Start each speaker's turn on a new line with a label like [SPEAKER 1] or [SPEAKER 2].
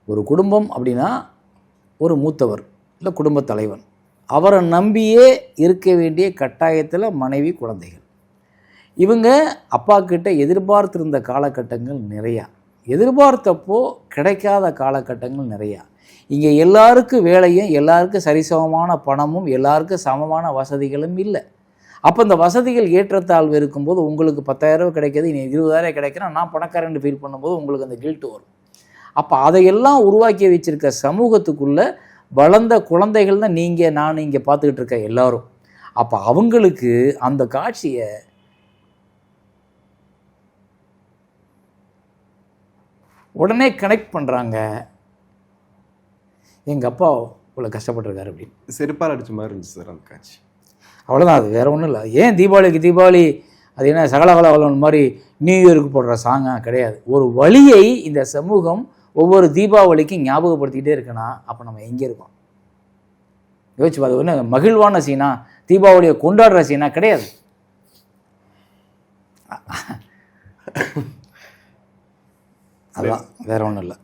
[SPEAKER 1] ஒரு குடும்பம் அப்படின்னா ஒரு மூத்தவர் இல்லை குடும்பத் தலைவன், அவரை நம்பியே இருக்க வேண்டிய கட்டாயத்தில் மனைவி, குழந்தைகள். இவங்க அப்பா கிட்ட எதிர்பார்த்திருந்த காலகட்டங்கள் நிறையா, எதிர்பார்த்தப்போ கிடைக்காத காலகட்டங்கள் நிறையா. இங்கே எல்லாருக்கும் வேலையும், எல்லாருக்கும் சரிசமமான பணமும், எல்லாருக்கும் சமமான வசதிகளும் இல்லை. அப்போ இந்த வசதிகள் ஏற்றத்தாழ்வு இருக்கும்போது உங்களுக்கு 10,000 கிடைக்கிது, இனி 20,000 கிடைக்கிறேன், நான் பணக்காரன்னு ஃபீல் பண்ணும்போது உங்களுக்கு அந்த கில்ட்டு வரும். அப்போ அதையெல்லாம் உருவாக்கி வச்சுருக்க சமூகத்துக்குள்ளே வளர்ந்த குழந்தைகள் தான் நீங்கள், நான் இங்கே பார்த்துக்கிட்டு இருக்க எல்லாரும். அப்போ அவங்களுக்கு அந்த காட்சியை உடனே கனெக்ட் பண்ணுறாங்க, எங்கள் அப்பா இவ்வளோ கஷ்டப்பட்டுருக்காரு அப்படின்னு.
[SPEAKER 2] செருப்பால் அடித்த மாதிரி இருந்துச்சு சார் அந்த காட்சி.
[SPEAKER 1] அவ்வளோதான், அது வேறு ஒன்றும் இல்லை. ஏன் தீபாவளி அது என்ன சகலகலவலன் மாதிரி நியூ இயருக்கு போடுற சாங்காக கிடையாது. ஒரு வழியை இந்த சமூகம் ஒவ்வொரு தீபாவளிக்கும் ஞாபகப்படுத்திக்கிட்டே இருக்குன்னா அப்போ நம்ம எங்கே இருக்கோம் யோசிச்சு அது ஒன்று மகிழ்வான சீனா, தீபாவளியை கொண்டாடுற சீனா கிடையாது. அதான் வேற ஒன்றும் இல்லை.